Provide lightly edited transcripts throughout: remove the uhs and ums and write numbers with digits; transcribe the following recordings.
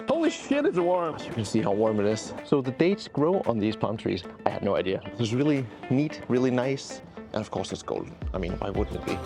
Holy shit, it's warm. You can see how warm it is. So the dates grow on these palm trees. I had no idea. It's really neat, really nice. And of course it's golden. I mean, why wouldn't it be?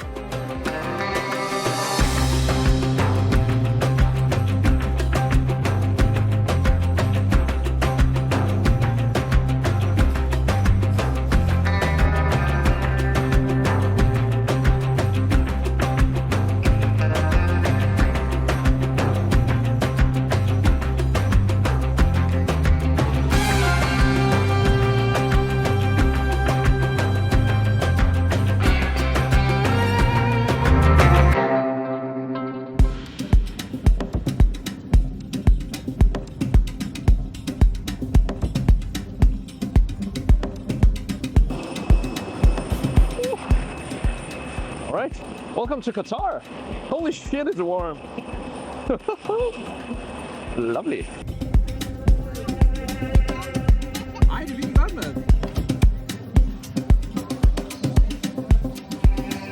Welcome to Qatar. Holy shit, it's warm. Lovely. Ej, det er virkelig godt, mand.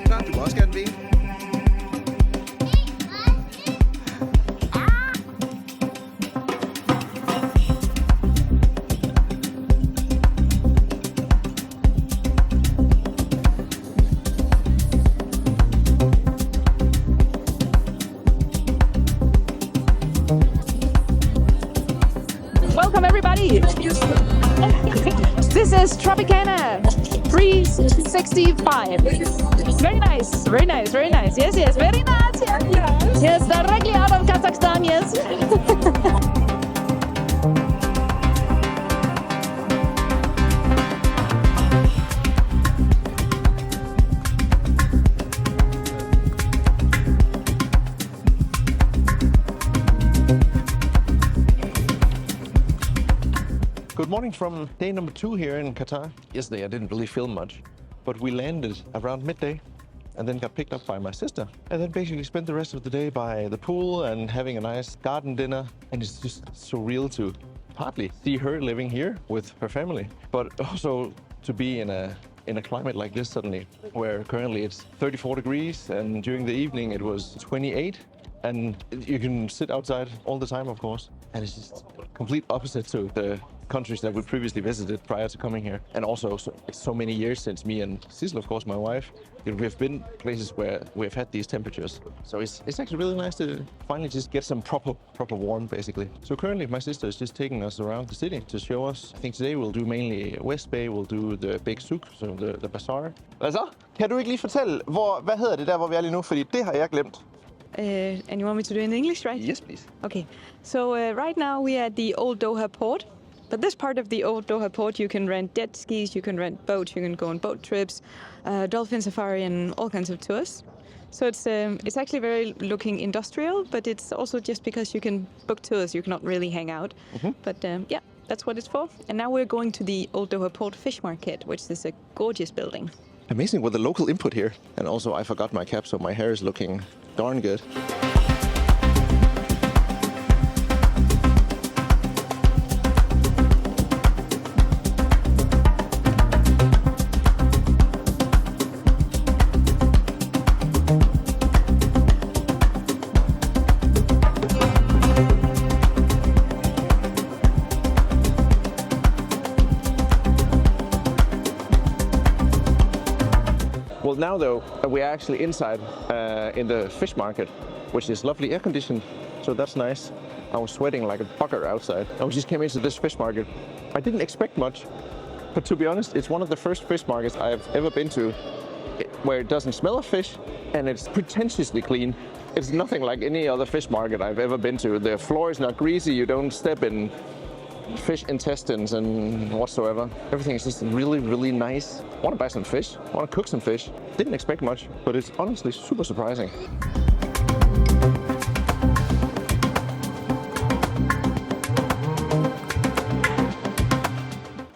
Der, du må også gerne vinke. This is Tropicana 365. Very nice, very nice, very nice. Yes, yes, very nice. Yes, yes, directly out of Kazakhstan, yes. Good morning from day number 2 here in Qatar. Yesterday I didn't really film much, but we landed around midday and then got picked up by my sister. And then basically spent the rest of the day by the pool and having a nice garden dinner. And it's just surreal to partly see her living here with her family, but also to be in a climate like this suddenly, where currently it's 34 degrees and during the evening it was 28. And you can sit outside all the time, of course. And it's just complete opposite to the countries that we previously visited prior to coming here. And also, it's so many years since me and Sissel, of course, my wife, we've been places where we've had these temperatures. So it's actually really nice to finally just get some proper warm, basically. So currently, my sister is just taking us around the city to show us. I think today we'll do mainly West Bay, we'll do the big Souq, so the bazaar. Hvad så? Kan du ikke lige fortælle, hvad hedder det der, hvor vi er lige nu? Fordi det har jeg glemt. And you want me to do it in English, right? Yes, please. Okay. So right now we are at the old Doha port. But this part of the old Doha port, you can rent jet skis, you can rent boats, you can go on boat trips, dolphin safari, and all kinds of tours. So it's actually very looking industrial, but it's also just because you can book tours, you cannot really hang out. Mm-hmm. But yeah, that's what it's for. And now we're going to the old Doha port fish market, which is a gorgeous building. Amazing with the local input here. And also I forgot my cap, so my hair is looking darn good. Well, now though, we're actually inside in the fish market, which is lovely air conditioned, so that's nice. I was sweating like a bugger outside. I just came into this fish market. I didn't expect much, but to be honest, it's one of the first fish markets I've ever been to where it doesn't smell of fish and it's pretentiously clean. It's nothing like any other fish market I've ever been to. The floor is not greasy, you don't step in fish intestines and whatsoever. Everything is just really, really nice. I want to buy some fish. I want to cook some fish. Didn't expect much, but it's honestly super surprising.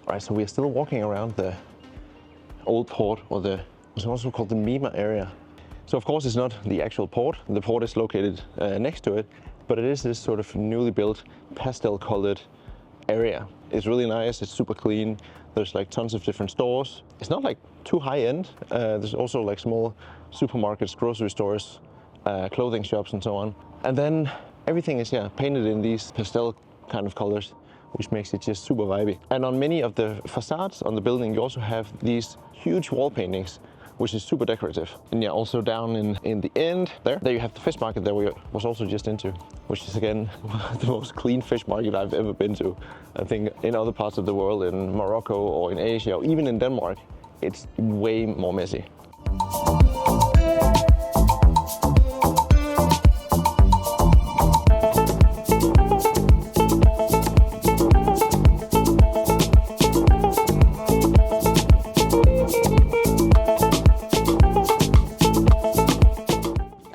Alright, so we're still walking around the old port, or it's also called the Mina area. So of course it's not the actual port. The port is located next to it, but it is this sort of newly built pastel-colored area. It's really nice, it's super clean. There's like tons of different stores. It's not like too high end. There's also like small supermarkets, grocery stores, clothing shops and so on. And then Everything is painted in these pastel kind of colors, which makes it just super vibey. And on many of the facades on the building, you also have these huge wall paintings, which is super decorative. And also down in the end there you have the fish market that we was also just into, which is again the most clean fish market I've ever been to. I think in other parts of the world, in Morocco or in Asia, or even in Denmark, it's way more messy.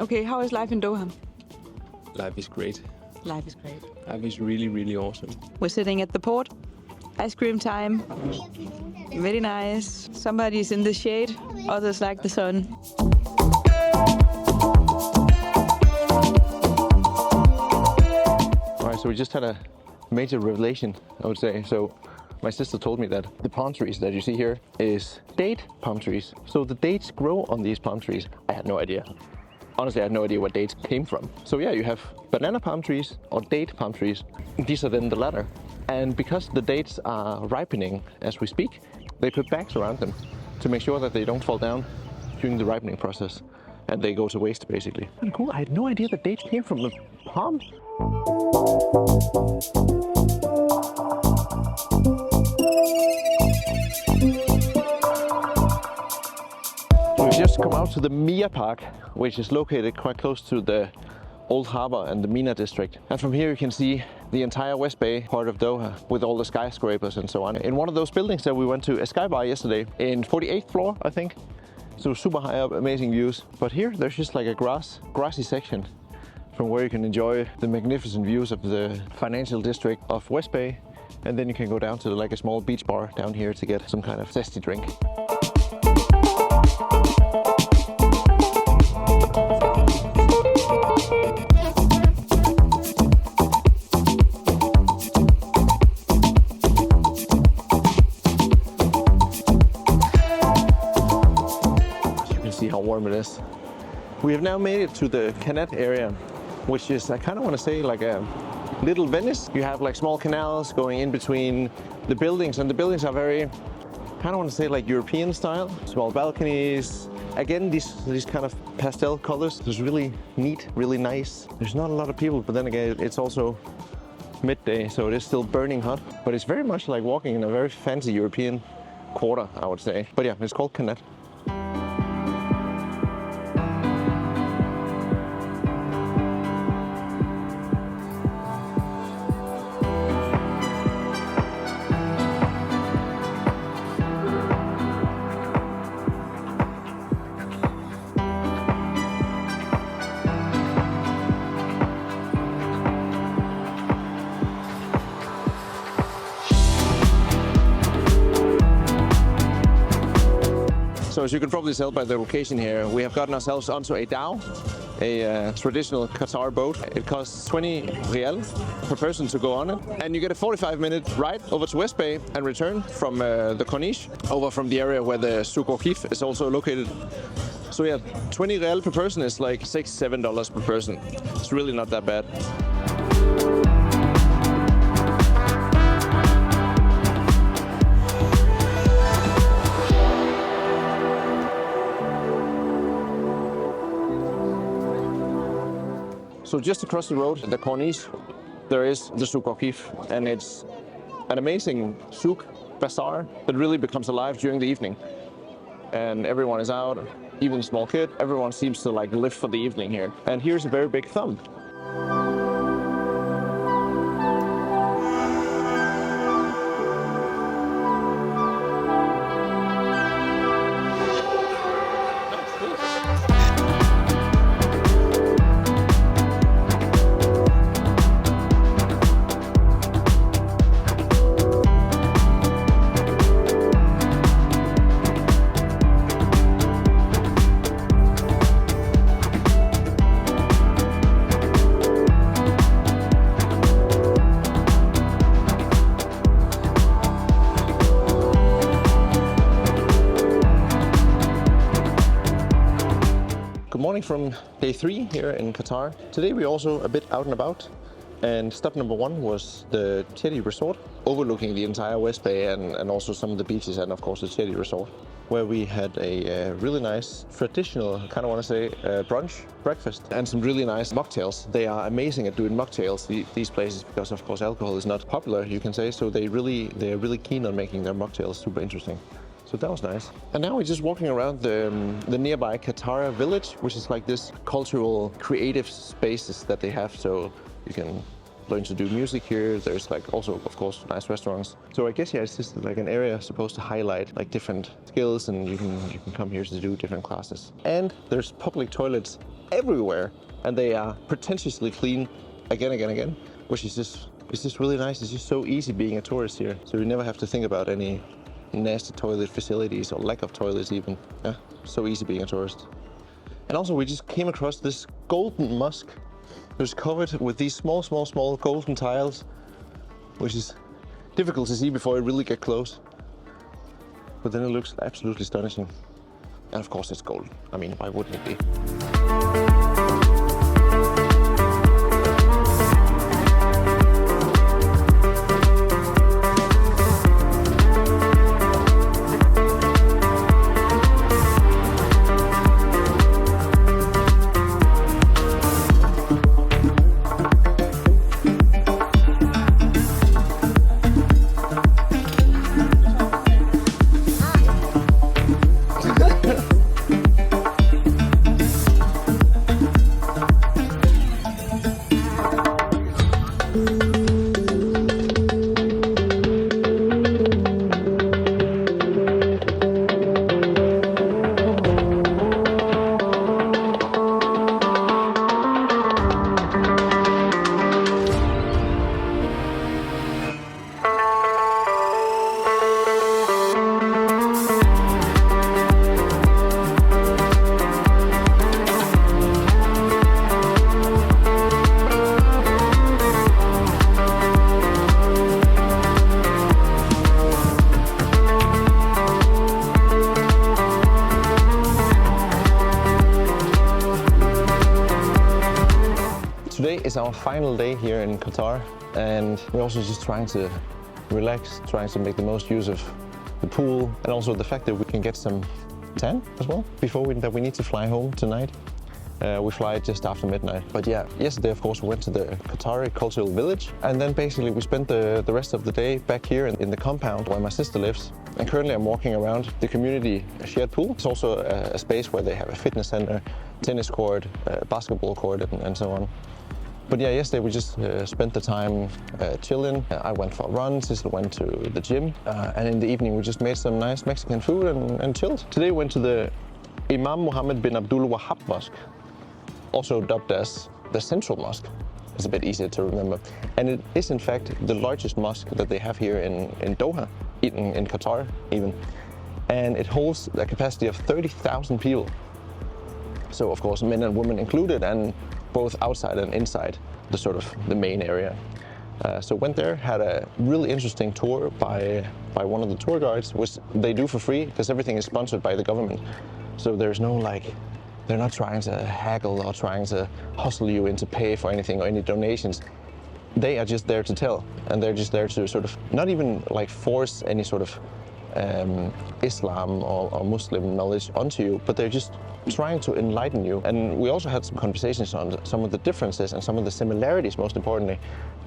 Okay, how is life in Doha? Life is great. Life is great. Life is really, really awesome. We're sitting at the port. Ice cream time. Very nice. Somebody's in the shade, others like the sun. All right, so we just had a major revelation, I would say. So my sister told me that the palm trees that you see here is date palm trees. So the dates grow on these palm trees. I had no idea. Honestly, I had no idea what dates came from. So yeah, you have banana palm trees or date palm trees. These are then the latter. And because the dates are ripening as we speak, they put bags around them to make sure that they don't fall down during the ripening process and they go to waste basically. Cool, I had no idea that dates came from the palm. We've just come out to the Mina Park, which is located quite close to the old harbor and the Mina district. And from here you can see the entire West Bay part of Doha with all the skyscrapers and so on. In one of those buildings that we went to a sky bar yesterday in 48th floor, I think. So super high up, amazing views. But here there's just like a grassy section from where you can enjoy the magnificent views of the financial district of West Bay. And then you can go down to like a small beach bar down here to get some kind of zesty drink. How warm it is. We have now made it to the Qanat area, which is, I kind of want to say, like a little Venice. You have like small canals going in between the buildings, and the buildings are very, kind of want to say, like European style. Small balconies. Again, these kind of pastel colors. It's really neat, really nice. There's not a lot of people, but then again, it's also midday, so it is still burning hot. But it's very much like walking in a very fancy European quarter, I would say. But yeah, it's called Qanat. So as you can probably tell by the location here, we have gotten ourselves onto a dhow, a traditional Qatar boat. It costs 20 rial per person to go on it. And you get a 45-minute ride over to West Bay and return from the Corniche, over from the area where the Souq Waqif is also located. So yeah, 20 rial per person is like $6-7 per person. It's really not that bad. So just across the road, the Corniche, there is the Souq Waqif, and it's an amazing souk bazaar that really becomes alive during the evening. And everyone is out, even small kid, everyone seems to like live for the evening here. And here's a very big thumb. from day 3 here in Qatar. Today we're also a bit out and about. And stop number 1 was the Teddy Resort, overlooking the entire West Bay and also some of the beaches and of course the Teddy Resort, where we had a really nice traditional, I kind of want to say, brunch, breakfast, and some really nice mocktails. They are amazing at doing mocktails, these places, because of course alcohol is not popular, you can say, so they're really keen on making their mocktails super interesting. So that was nice. And now we're just walking around the nearby Katara village, which is like this cultural, creative spaces that they have. So you can learn to do music here. There's like also, of course, nice restaurants. So I guess, yeah, it's just like an area supposed to highlight like different skills, and you can come here to do different classes. And there's public toilets everywhere, and they are pretentiously clean again, which is just really nice. It's just so easy being a tourist here. So you never have to think about any nasty toilet facilities or lack of toilets even. Yeah, so easy being a tourist. And also we just came across this golden mosque. It was covered with these small golden tiles, which is difficult to see before you really get close. But then it looks absolutely astonishing. And of course it's gold. I mean, why wouldn't it be? Today is our final day here in Qatar, and we're also just trying to relax, trying to make the most use of the pool, and also the fact that we can get some tan as well before we need to fly home tonight. We fly just after midnight. But yeah, yesterday of course we went to the Qatari cultural village, and then basically we spent the rest of the day back here in the compound where my sister lives. And currently I'm walking around the community shared pool. It's also a space where they have a fitness center, tennis court, basketball court, and so on. But yeah, yesterday we just spent the time chilling. I went for a run, Sister went to the gym, and in the evening we just made some nice Mexican food and chilled. Today we went to the Imam Muhammad bin Abdul Wahhab Mosque, also dubbed as the Central Mosque. It's a bit easier to remember. And it is in fact the largest mosque that they have here in Doha, in Qatar even. And it holds a capacity of 30,000 people. So of course men and women included, and both outside and inside the main area. So went there, had a really interesting tour by one of the tour guides, which they do for free because everything is sponsored by the government. So there's no they're not trying to haggle or trying to hustle you into pay for anything or any donations. They are just there to tell, and they're just there to not even force any Islam or Muslim knowledge onto you, but they're just trying to enlighten you. And we also had some conversations on some of the differences and some of the similarities, most importantly,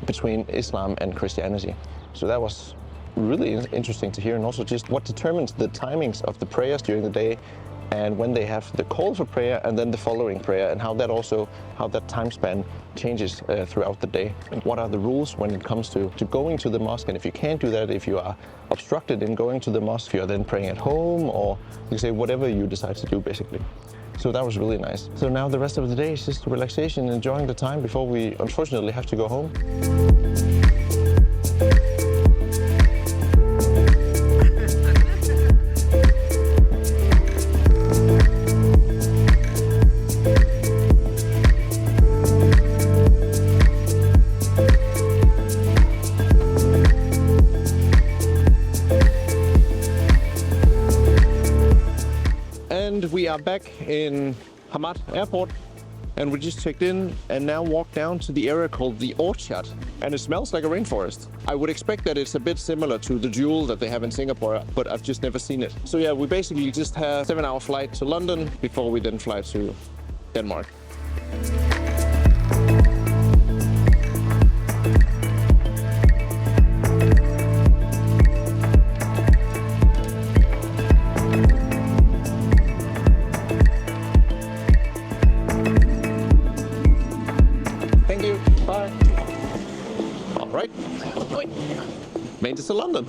between Islam and Christianity. So that was really interesting to hear, and also just what determines the timings of the prayers during the day, and when they have the call for prayer and then the following prayer, and how that time span changes throughout the day. And what are the rules when it comes to going to the mosque, and if you can't do that, if you are obstructed in going to the mosque, you're then praying at home, or you can say whatever you decide to do basically. So that was really nice. So now the rest of the day is just relaxation, enjoying the time before we unfortunately have to go home. We are back in Hamad Airport. And we just checked in and now walk down to the area called the Orchard. And it smells like a rainforest. I would expect that it's a bit similar to the Jewel that they have in Singapore, but I've just never seen it. So yeah, we basically just have a 7-hour flight to London before we then fly to Denmark. Thank you. Bye. All right. Made it to London.